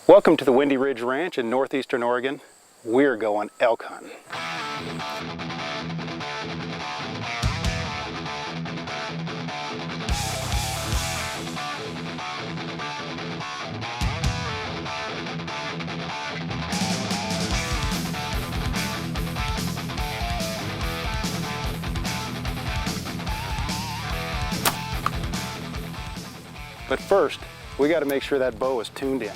Welcome to the Windy Ridge Ranch in northeastern Oregon. We're going elk hunting. But first, we got to make sure that bow is tuned in.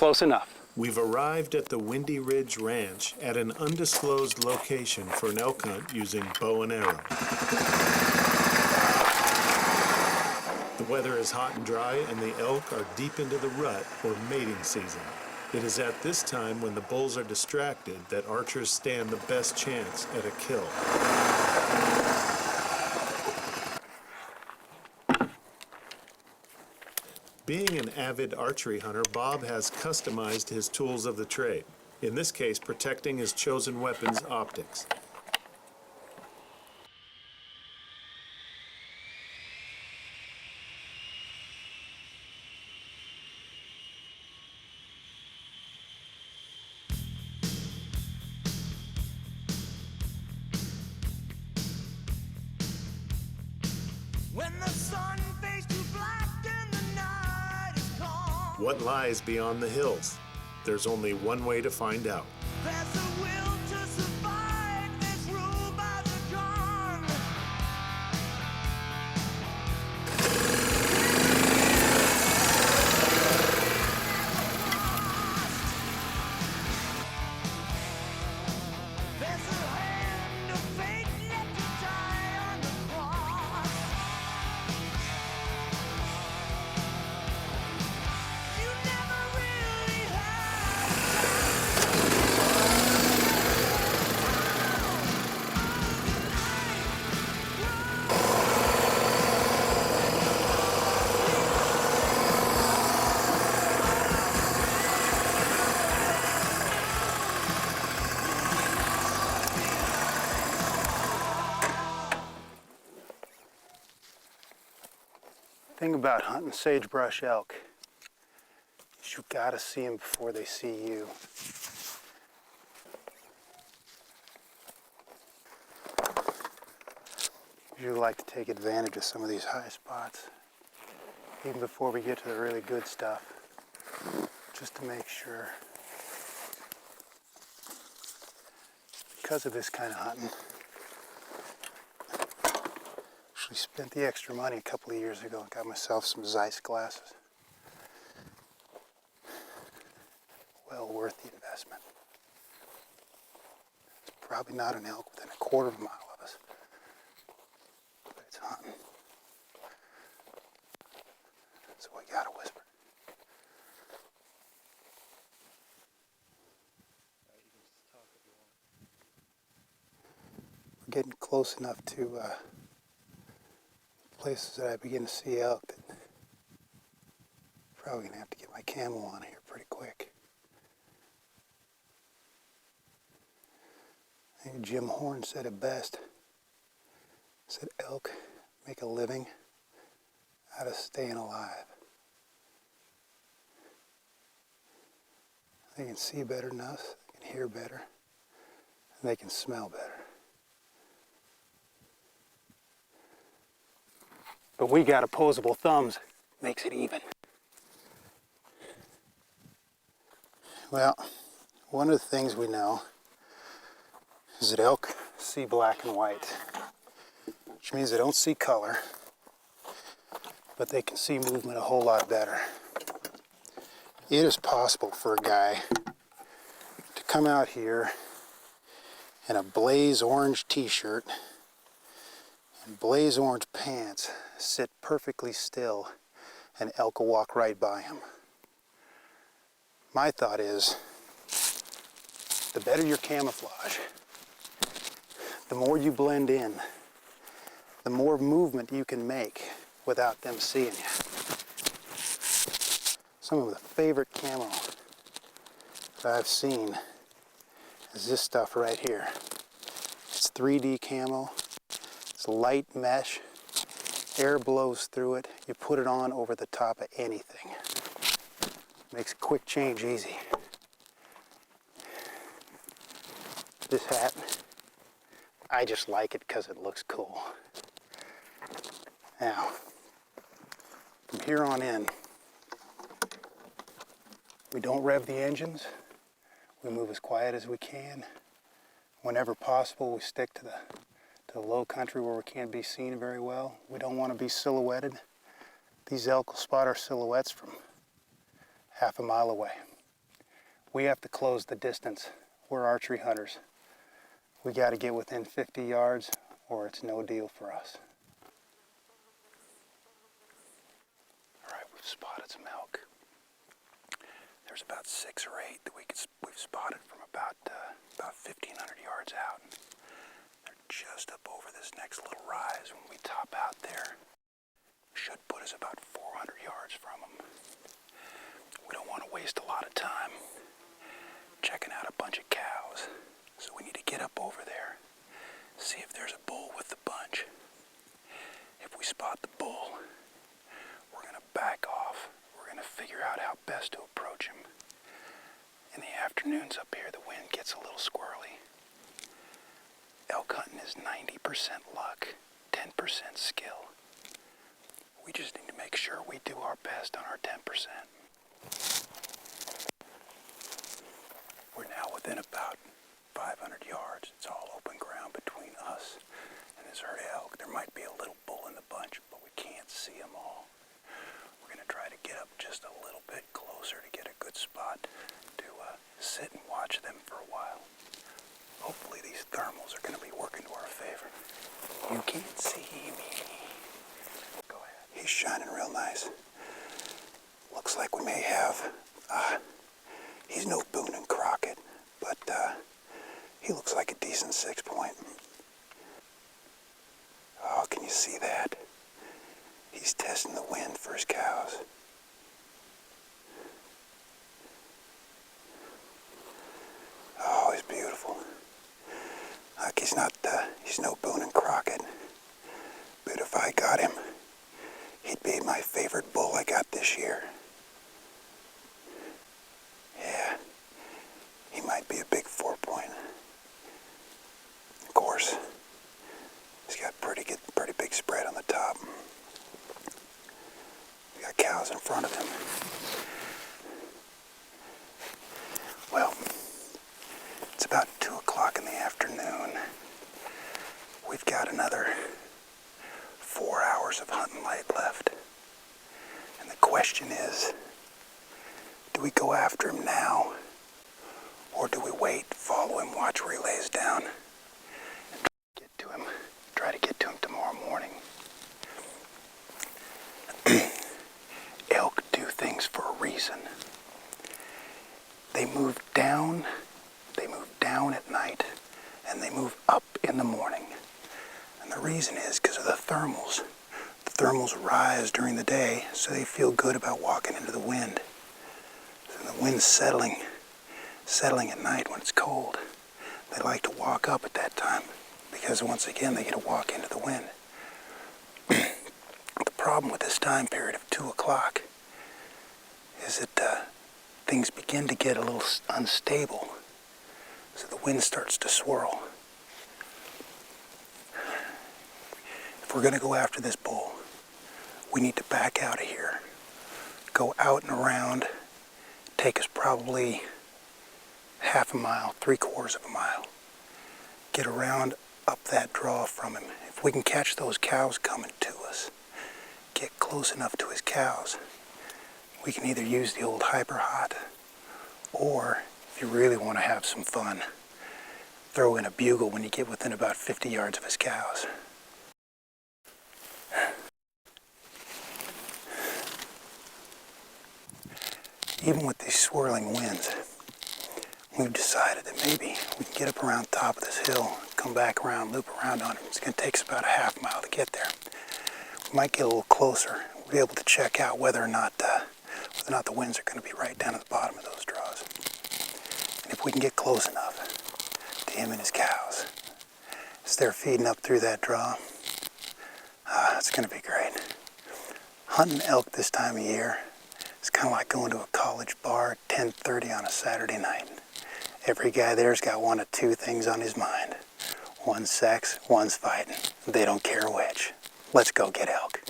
Close enough. We've arrived at the Windy Ridge Ranch at an undisclosed location for an elk hunt using bow and arrow. The weather is hot and dry and the elk are deep into the rut or mating season. It is at this time when the bulls are distracted that archers stand the best chance at a kill. Being an avid archery hunter, Bob has customized his tools of the trade, in this case protecting his chosen weapon's optics. When the sun fades to black and the night is calm, What lies beyond the hills? There's only one way to find out. there's a will to survive this rule by the dawn. There's a hand of fate left to die on the cross. You never really had. The thing about hunting sagebrush elk is you gotta see them before they see you. You like to take advantage of some of these high spots, even before we get to the really good stuff, just to make sure. Because of this kind of hunting, actually spent the extra money a couple of years ago and got myself some Zeiss glasses. Well worth the investment. It's probably not an elk within a quarter of a mile of us, but it's hunting. So we gotta whisper. We're getting close enough to places that I begin to see elk that I'm probably gonna have to get my camo on here pretty quick. I think Jim Horn said it best. He said elk make a living out of staying alive. They can see better than us, they can hear better, and they can smell better. But we got opposable thumbs, makes it even. Well, one of the things we know is that elk see black and white, which means they don't see color, but they can see movement a whole lot better. It is possible for a guy to come out here in a blaze orange t-shirt and blaze orange pants, sit perfectly still, and elk will walk right by him. My thought is, the better your camouflage, the more you blend in, the more movement you can make without them seeing you. Some of the favorite camo that I've seen is this stuff right here. It's 3D camo. It's light mesh. Air blows through it. You put it on over the top of anything. Makes a quick change easy. This hat, I just like it because it looks cool. Now, from here on in, we don't rev the engines. We move as quiet as we can. Whenever possible, we stick to the low country where we can't be seen very well. We don't want to be silhouetted. These elk will spot our silhouettes from half a mile away. We have to close the distance. We're archery hunters. We got to get within 50 yards or it's no deal for us. All right, we've spotted some elk. There's about 6 or 8 that we've spotted from about 1,500 yards out. They're just up over this next little rise. When we top out there, should put us about 400 yards from them. We don't want to waste a lot of time checking out a bunch of cows, so we need to get up over there, see if there's a bull with the bunch. If we spot the bull, we're going to back off. We're going to figure out how best to approach him. In the afternoons up here, the wind gets a little squirrely. Elk hunting is 90% luck, 10% skill. We just need to make sure we do our best on our 10%. We're now within about 500 yards. It's all open ground between us and this herd of elk. There might be a little bull in the bunch, but we can't see them all. We're going to try to get up just a little bit closer to get a good spot to sit and watch them for a while. Hopefully these thermals are going to be working to our favor. You can't see me. Go ahead. He's shining real nice. Looks like we may have, he's no Boone and Crockett, but he looks like a decent 6-point. Oh, can you see that? He's testing the wind for his cows. Oh, he's beautiful. Like he's no Boone and Crockett. But if I got him, he'd be my favorite bull I got this year. Yeah, he might be a big 4-point. Of course, he's got pretty big spread on the top. We got cows in front of him. Well, it's about 2 o'clock in the afternoon. We've got another 4 hours of hunting light left. And the question is, do we go after him now? Or do we wait, follow him, watch where he lays down, and try to get to him tomorrow morning? Elk do things for a reason. They move down at night, and they move up in the morning. And the reason is because of the thermals. The thermals rise during the day, so they feel good about walking into the wind. So the wind's settling at night when it's cold. They like to walk up at that time, because once again, they get to walk into the wind. The problem with this time period of 2 o'clock is that things begin to get a little unstable. So the wind starts to swirl. If we're going to go after this bull, we need to back out of here. Go out and around. Take us probably half a mile, 3/4 of a mile. Get around up that draw from him. If we can catch those cows coming to us, get close enough to his cows, we can either use the old hyper hot, or if you really want to have some fun, throw in a bugle when you get within about 50 yards of his cows. Even with these swirling winds, we've decided that maybe we can get up around the top of this hill, come back around, loop around on it. It's going to take us about a half mile to get there. We might get a little closer. We'll be able to check out whether or not the winds are going to be right down at the bottom of those draws. And if we can get close enough, him and his cows as they're feeding up through that draw. It's going to be great. Hunting elk this time of year is kind of like going to a college bar at 10:30 on a Saturday night. Every guy there's got one of two things on his mind. One's sex, one's fighting. They don't care which. Let's go get elk.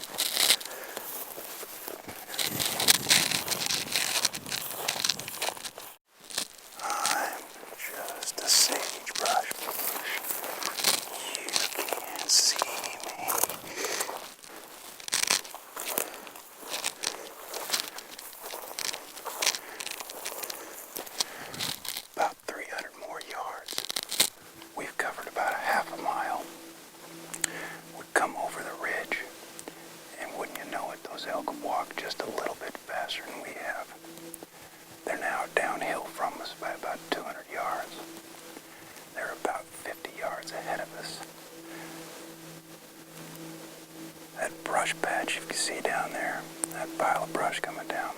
I'm just a sagebrush bush. You can't see me. About 300 more yards. We've covered about a half a mile. We come over the ridge, and wouldn't you know it, those elk have walked just a little bit faster than we have. They're now downhill from us by about 200 yards. They're about 50 yards ahead of us. That brush patch you can see down there, that pile of brush coming down,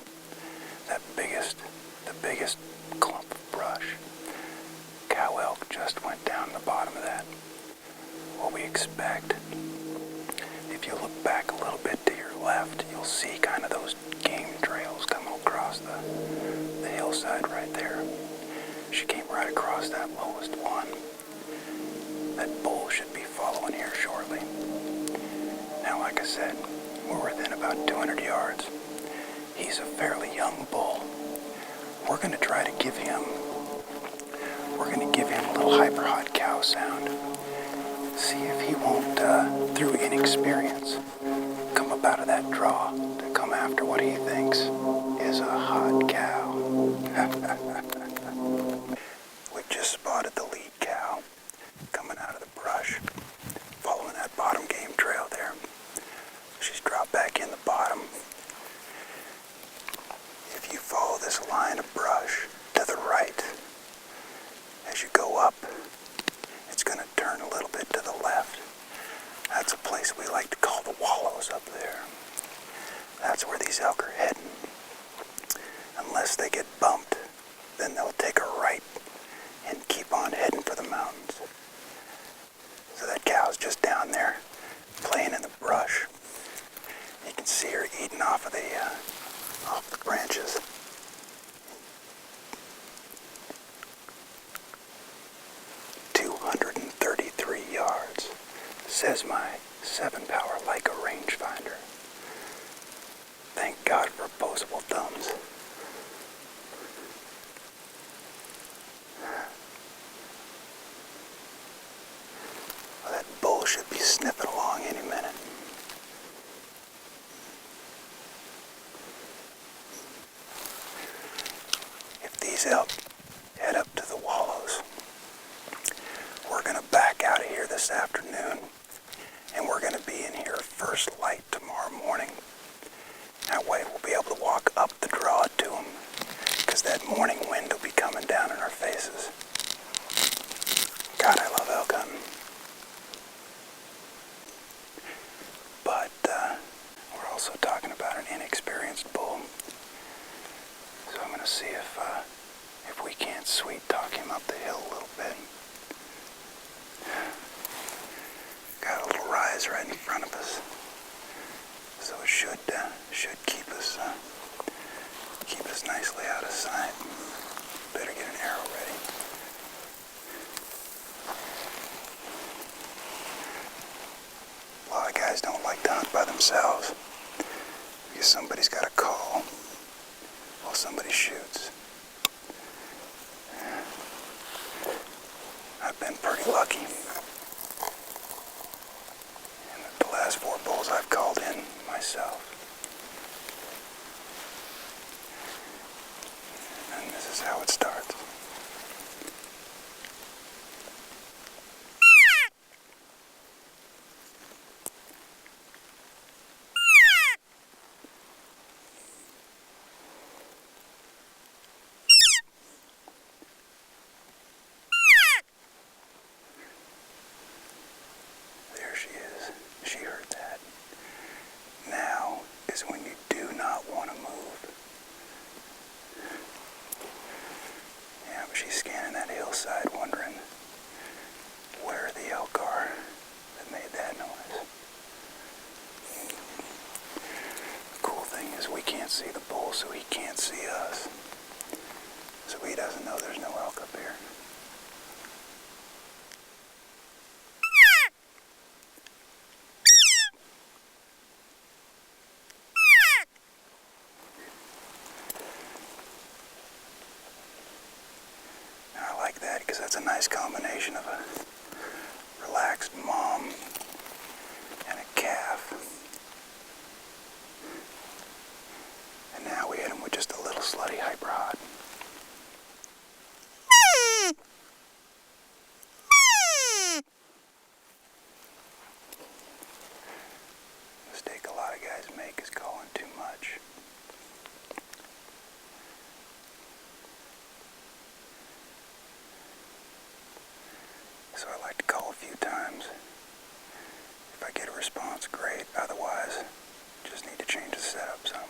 the biggest clump of brush. Cow elk just went down the bottom of that. What we expect, if you look back a little bit to your left, you'll see kind of those game trails coming across the hillside right there. She came right across that lowest one. That bull should be following here shortly. Now, like I said, we're within about 200 yards. He's a fairly young bull. We're going to try to give him a little hyper-hot cow sound. See if he won't, through inexperience, come up out of that draw to come after what he thinks is a hot cow. We just spotted the lead cow coming out of the brush, following that bottom game trail there. She's dropped back in the bottom. If you follow this line of brush to the right, as you go up, it's going to turn a little bit to the left. That's a place we like to call the wallows up there. That's where these elk are heading. Unless they get bumped, then they'll take a right and keep on heading for the mountains. So that cow's just down there playing in the brush. You can see her eating off the branches. Yards, says my 7-power Leica rangefinder. Thank God for opposable thumbs. Well, that bull should be sniffing along any minute. If these elk head up to the wallows, we're going to back out of here this afternoon, and we're going to be in here first light tomorrow morning. That way we'll be able to walk up the draw to them, because that morning wind will be coming down in our faces. God, I love elk hunting. But we're also talking about an inexperienced bull. So I'm going to see if we can't sweet talk him up the hill a little bit. Got a little rise right in front of us, so it should keep us nicely out of sight. Better get an arrow ready. A lot of guys don't like to hunt by themselves because somebody's got a call while somebody shoots. I've been pretty lucky. The last 4 bulls I've called in myself. And this is how it starts. so he can't see us. So he doesn't know there's no elk up here. I like that because that's a nice combination of a relaxed mom and a calf. And now we hit him with just a little slutty hyper hot. Mistake a lot of guys make is calling too much. So I like to call a few times. If I get a response, great. Otherwise, just need to change the setup some.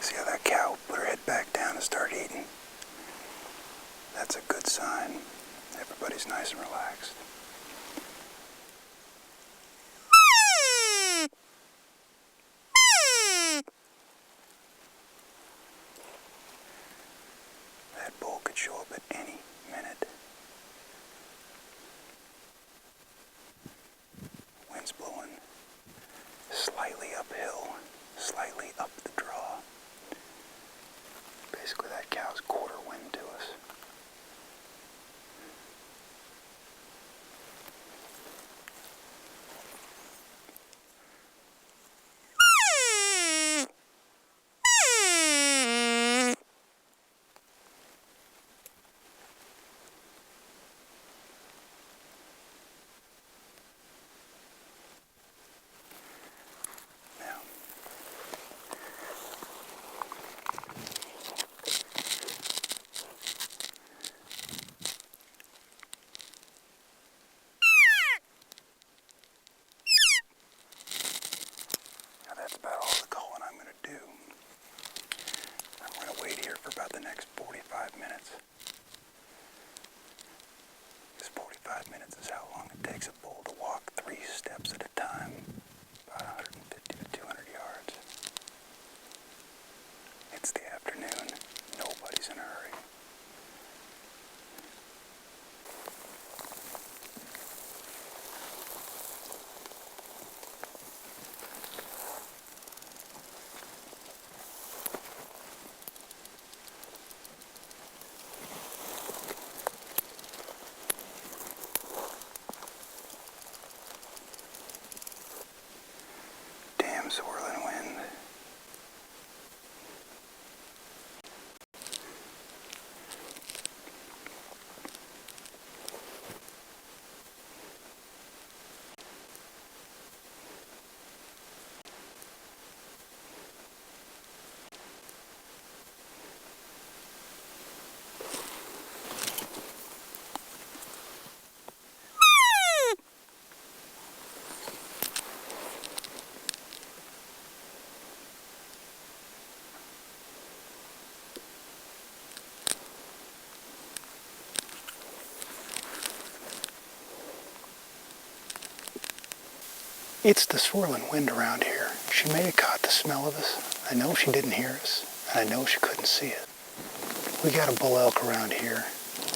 See how that cow put her head back down and start eating? That's a good sign. Everybody's nice and relaxed. That bull could show up at any minute. Wind's blowing slightly uphill, slightly up the draw. Basically that cow's quarter wind to us. That's about all the calling I'm going to do. I'm going to wait here for about the next 45 minutes. This 45 minutes is how long it takes a bull to walk 3 steps at a time, about 150 to 200 yards. It's the afternoon. Nobody's in a hurry. Swirling wind. It's the swirling wind around here. She may have caught the smell of us. I know she didn't hear us, and I know she couldn't see it. We got a bull elk around here.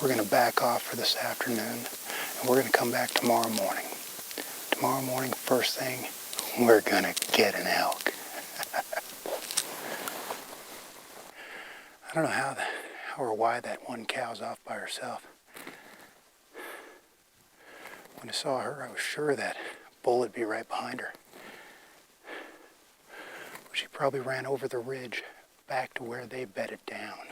We're going to back off for this afternoon, and we're going to come back tomorrow morning. Tomorrow morning, first thing, we're going to get an elk. I don't know how or why that one cow's off by herself. When I saw her, I was sure that bull would be right behind her. She probably ran over the ridge back to where they bedded down,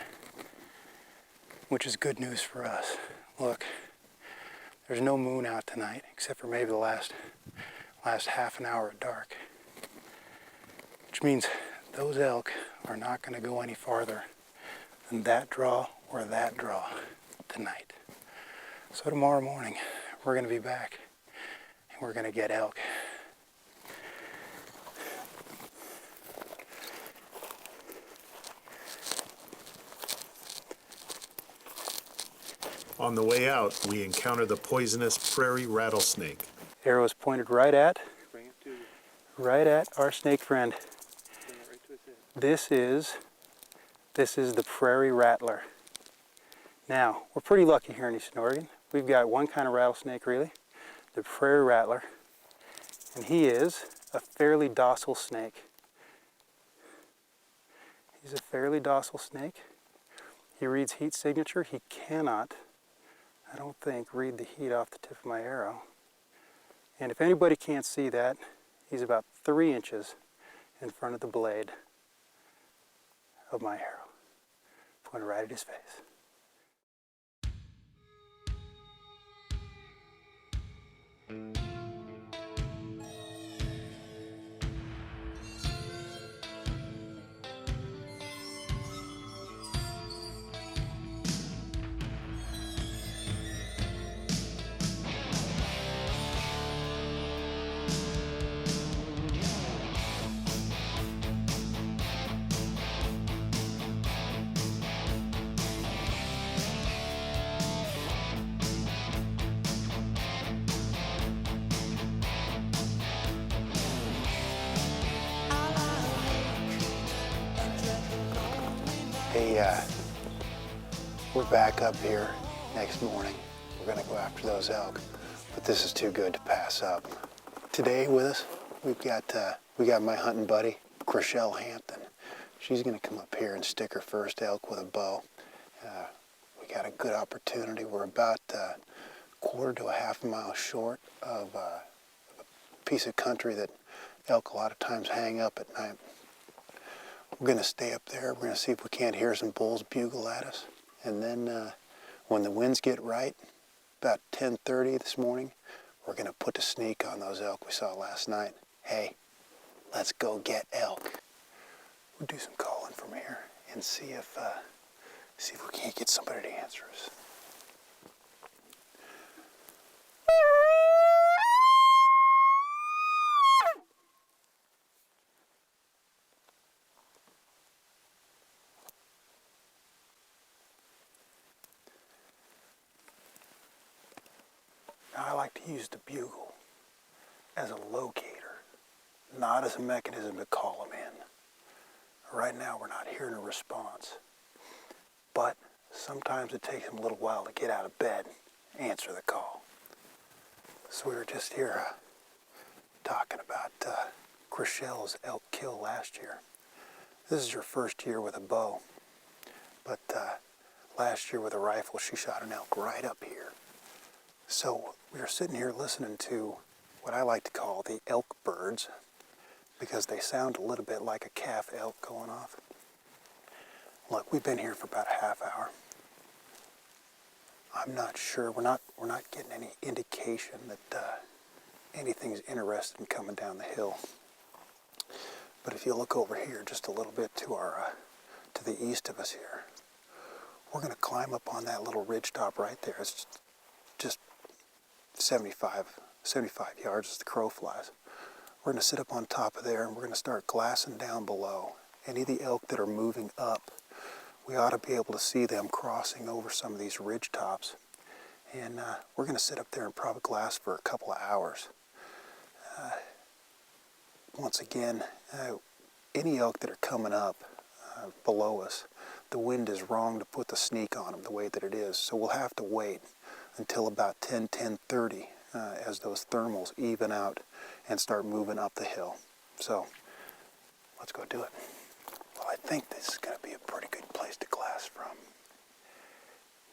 which is good news for us. Look, there's no moon out tonight, except for maybe the last half an hour of dark, which means those elk are not going to go any farther than that draw or that draw tonight. So tomorrow morning, we're going to be back. We're going to get elk. On the way out, we encounter the poisonous prairie rattlesnake. Arrow is pointed right at right at our snake friend. This is the prairie rattler. Now, we're pretty lucky here in Eastern Oregon. We've got one kind of rattlesnake really, the prairie rattler, and he is a fairly docile snake. He's a fairly docile snake. He reads heat signature. He cannot, I don't think, read the heat off the tip of my arrow. And if anybody can't see that, he's about 3 inches in front of the blade of my arrow, pointed right at his face. Hey, we're back up here next morning. We're gonna go after those elk, but this is too good to pass up. Today with us, we got my hunting buddy, Chriselle Hampton. She's gonna come up here and stick her first elk with a bow. We got a good opportunity. We're about a quarter to a half a mile short of a piece of country that elk a lot of times hang up at night. We're going to stay up there. We're going to see if we can't hear some bulls bugle at us. And then when the winds get right, about 10:30 this morning, we're going to put the sneak on those elk we saw last night. Hey, let's go get elk. We'll do some calling from here and see if we can't get somebody to answer us. Now, I like to use the bugle as a locator, not as a mechanism to call them in. Right now, we're not hearing a response, but sometimes it takes them a little while to get out of bed, answer the call. So we were just here talking about Chriselle's elk kill last year. This is her first year with a bow, but last year with a rifle, she shot an elk right up here. So we were sitting here listening to what I like to call the elk birds, because they sound a little bit like a calf elk going off. Look, we've been here for about a half hour. I'm not sure. We're not getting any indication that anything's interested in coming down the hill. But if you look over here just a little bit to the east of us here, we're going to climb up on that little ridge top right there. It's just 75 yards as the crow flies. We're going to sit up on top of there and we're going to start glassing down below. Any of the elk that are moving up, we ought to be able to see them crossing over some of these ridge tops. And we're going to sit up there and probably glass for a couple of hours. Once again, any elk that are coming up below us, the wind is wrong to put the sneak on them the way that it is. So we'll have to wait until about 10:30 as those thermals even out and start moving up the hill. So let's go do it. Well, I think this is going to be a pretty good place to glass from.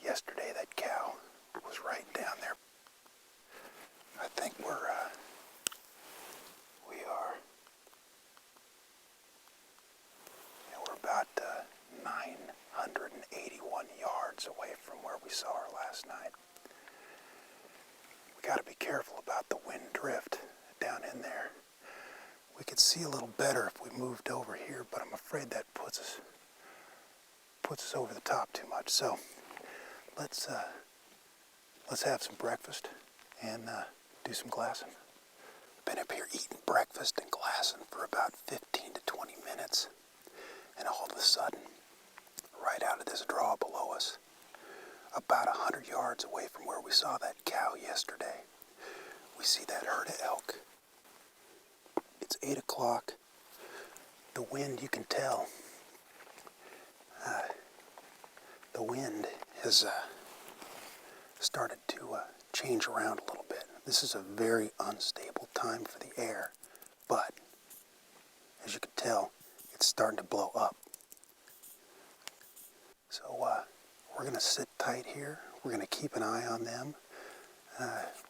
Yesterday that cow was right down there. I think we are 981 yards away from where we saw her last night. We got to be careful about the wind drift down in there. We could see a little better if we moved over here, but I'm afraid that puts us over the top too much. So let's have some breakfast and do some glassing. Been up here eating breakfast and glassing for about 15 to 20 minutes, and all of a sudden, right out of this draw below us, about 100 yards away from where we saw that cow yesterday, we see that herd of elk. It It's 8 o'clock. The wind, you can tell. The wind has started to change around a little bit. This is a very unstable time for the air, but as you can tell, it's starting to blow up. So we're going to sit tight here. We're going to keep an eye on them.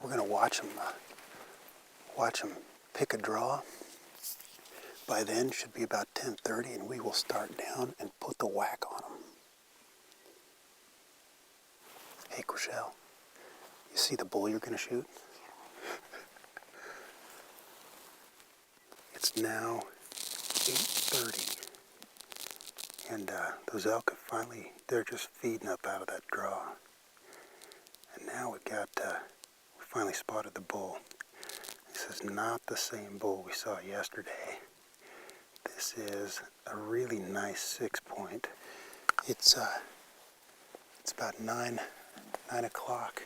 We're going to watch them pick a draw. By then, should be about 10:30, and we will start down and put the whack on them. Hey, Chriselle, you see the bull you're going to shoot? It's now 8:30, and those elk have finally, they're just feeding up out of that draw. And now we finally spotted the bull. This is not the same bull we saw yesterday. This is a really nice 6-point. It's about 9 o'clock,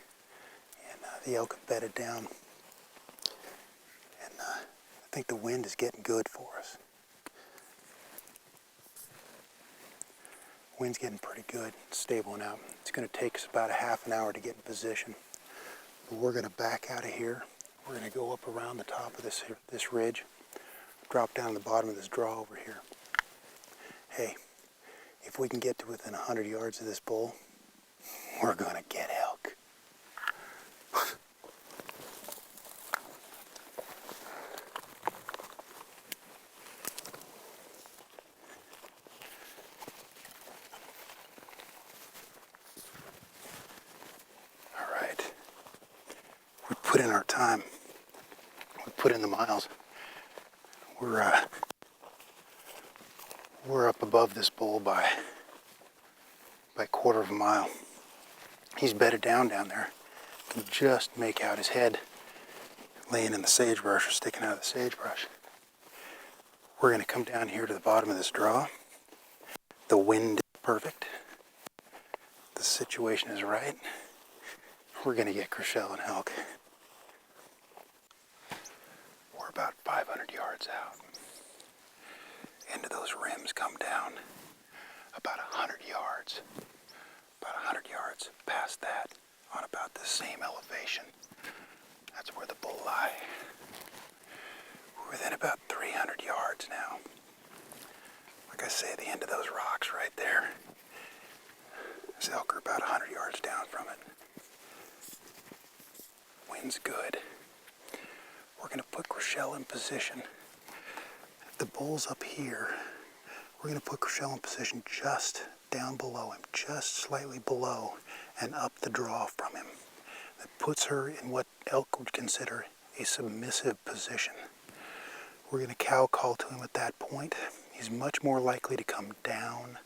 and the elk have bedded down. And I think the wind is getting good for us. Wind's getting pretty good, stabling out. It's going to take us about a half an hour to get in position. But we're going to back out of here. We're going to go up around the top of this ridge, drop down the bottom of this draw over here. Hey, if we can get to within 100 yards of this bull, we're going to get elk. All right. We put in our time. We put in the miles. We're up above this bull by a quarter of a mile. He's bedded down there. You can just make out his head laying in the sagebrush or sticking out of the sagebrush. We're going to come down here to the bottom of this draw. The wind is perfect. The situation is right. We're going to get Chriselle and elk. We're about 500 yards out. End of those rims come down about 100 yards. About 100 yards past that, on about the same elevation. That's where the bull lie. We're within about 300 yards now. Like I say, the end of those rocks right there. This elk are about 100 yards down from it. Wind's good. We're going to put Chriselle in position. The bull's up here. We're going to put Chriselle in position just down below him, just slightly below and up the draw from him. That puts her in what elk would consider a submissive position. We're going to cow call to him at that point. He's much more likely to come down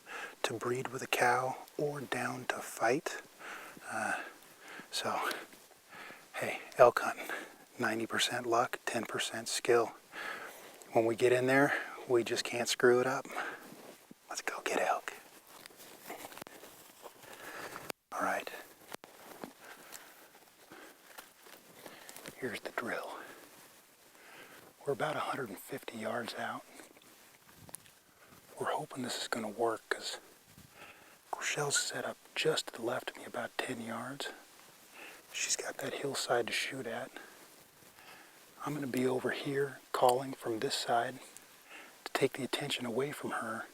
to breed with a cow or down to fight. So, hey, elk hunting, 90% luck, 10% skill. When we get in there, we just can't screw it up. Let's go get elk. All right. Here's the drill. We're about 150 yards out. We're hoping this is going to work because Chriselle's set up just to the left of me about 10 yards. She's got that hillside to shoot at. I'm going to be over here calling from this side to take the attention away from her.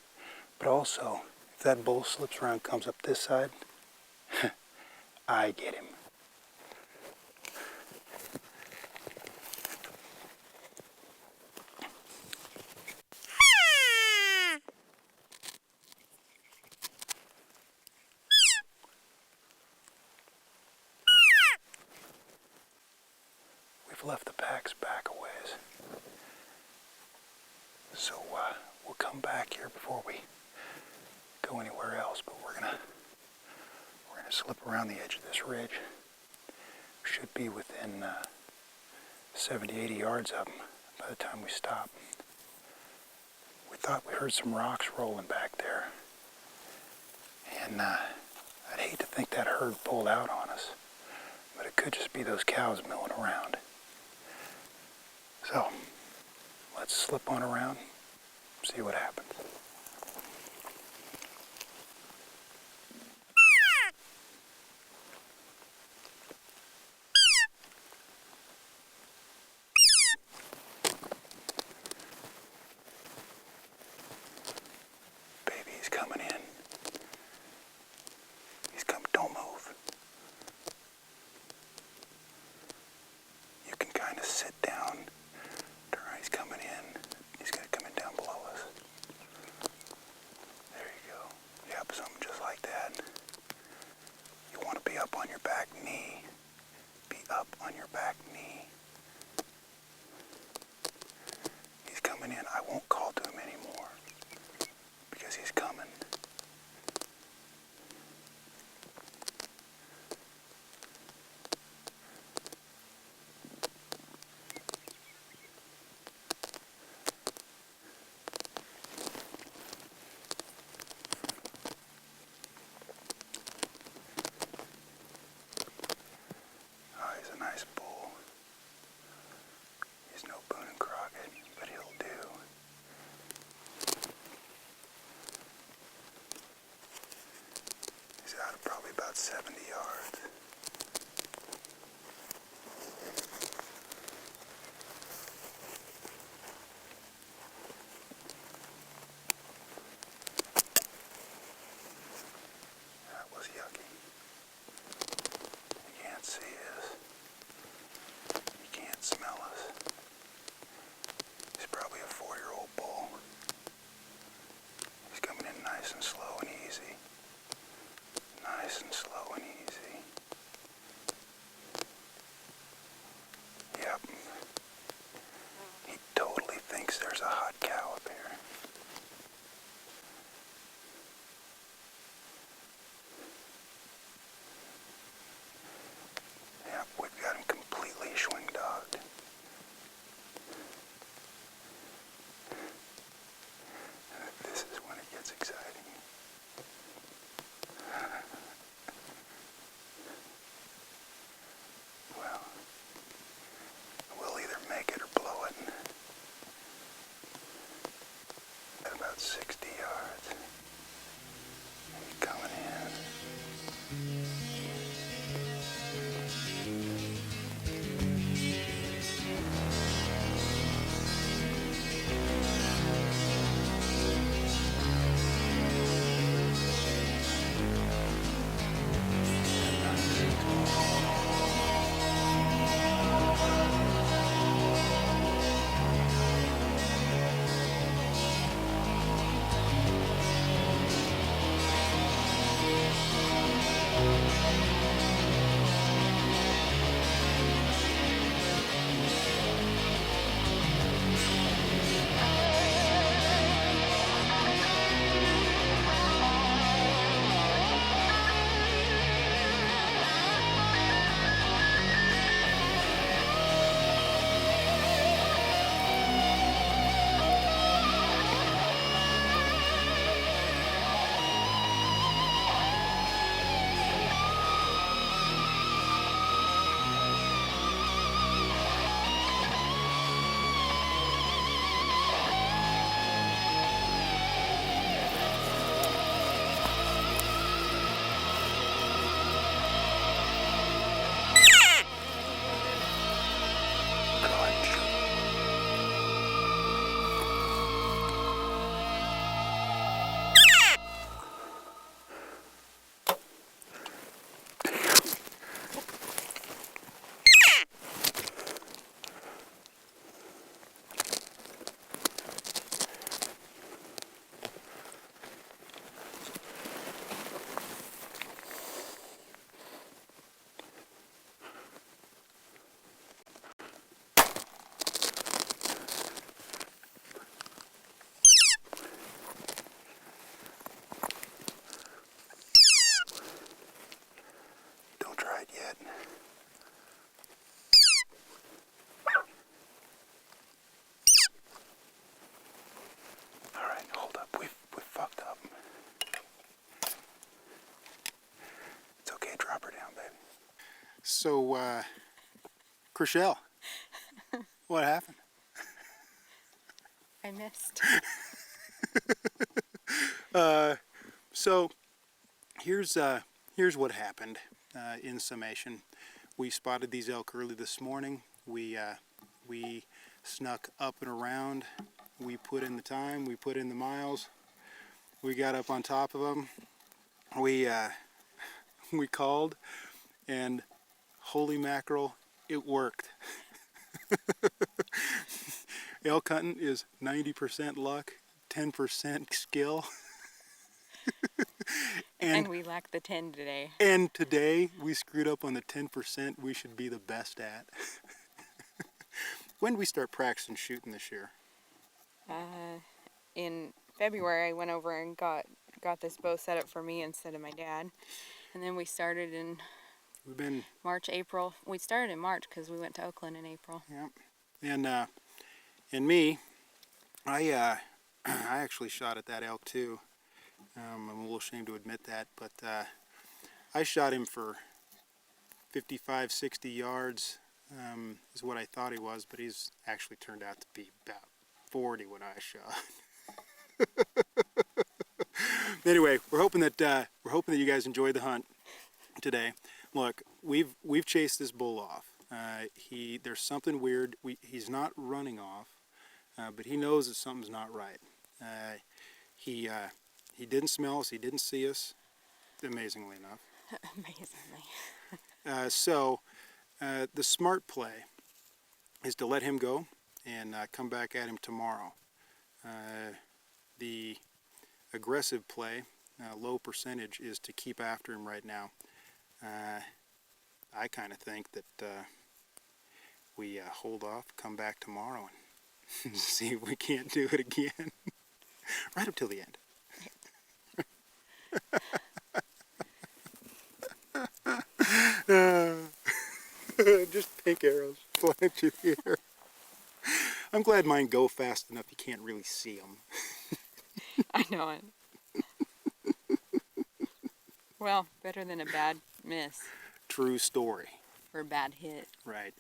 But also, if that bull slips around and comes up this side, I get him. We've left the packs back a ways. So we'll come back here before we go anywhere else, but we're gonna slip around the edge of this ridge. We should be within 70, 80 yards of them by the time we stop. We thought we heard some rocks rolling back there, and I'd hate to think that herd pulled out on us, but it could just be those cows milling around. So Let's slip one around, see what happens. Baby, he's coming in. He's coming, don't move. You can kind of sit down. Turn around, he's coming in. He's gonna come in down below us. There you go. Yep, something just like that. You want to be up on your back knee. Be up on your back knee. He's coming in. I won't call to him anymore because he's coming. Oh, he's a nice bull. He's no Boone and Crockett, but he'll do. He's out of probably about 70 yards. That was yucky. You can't see us. You can't smell us. He's probably a 4-year-old bull. He's coming in nice and slow and easy. Nice and slow and easy. Yep. He totally thinks there's a hot cow up here. Yep, we've got him completely swing-dogged. This is when it gets exciting. Well, we'll either make it or blow it. At about 60 yards. And he's coming in. So, Chriselle, what happened? I missed. So here's what happened in summation. We spotted these elk early this morning. We snuck up and around. We put in the time. We put in the miles. We got up on top of them. We called, and holy mackerel, it worked. Elk hunting is 90% luck, 10% skill. And we lack the 10 today. And today we screwed up on the 10% we should be the best at. When did we start practicing shooting this year? In February, I went over and got this bow set up for me instead of my dad. And then we started in We've been March, April. We started in March because we went to Oakland in April. Yeah. And me, I actually shot at that elk too. I'm a little ashamed to admit that, but I shot him for 55, 60 yards is what I thought he was, but he's actually turned out to be about 40 when I shot. Anyway, we're hoping that you guys enjoyed the hunt today. Look, we've chased this bull off. There's something weird. He's not running off, but he knows that something's not right. He didn't smell us. He didn't see us. Amazingly enough. Amazingly. So the smart play is to let him go and come back at him tomorrow. The aggressive play, low percentage, is to keep after him right now. I kind of think that we hold off, come back tomorrow, and see if we can't do it again. Right up till the end. Just pink arrows flying through the air. I'm glad mine go fast enough you can't really see them. I know it. Well, better than a bad miss. True story. Or a bad hit. Right.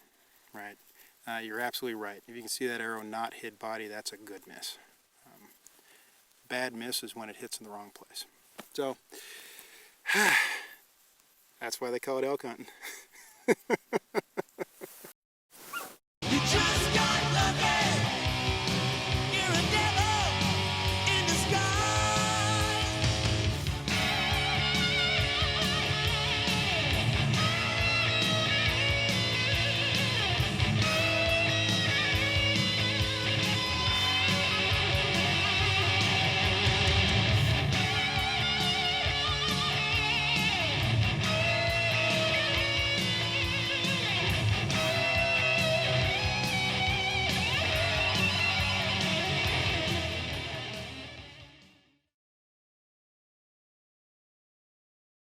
You're absolutely right. If you can see that arrow not hit body, that's a good miss. Bad miss is when it hits in the wrong place. So, that's why they call it elk hunting.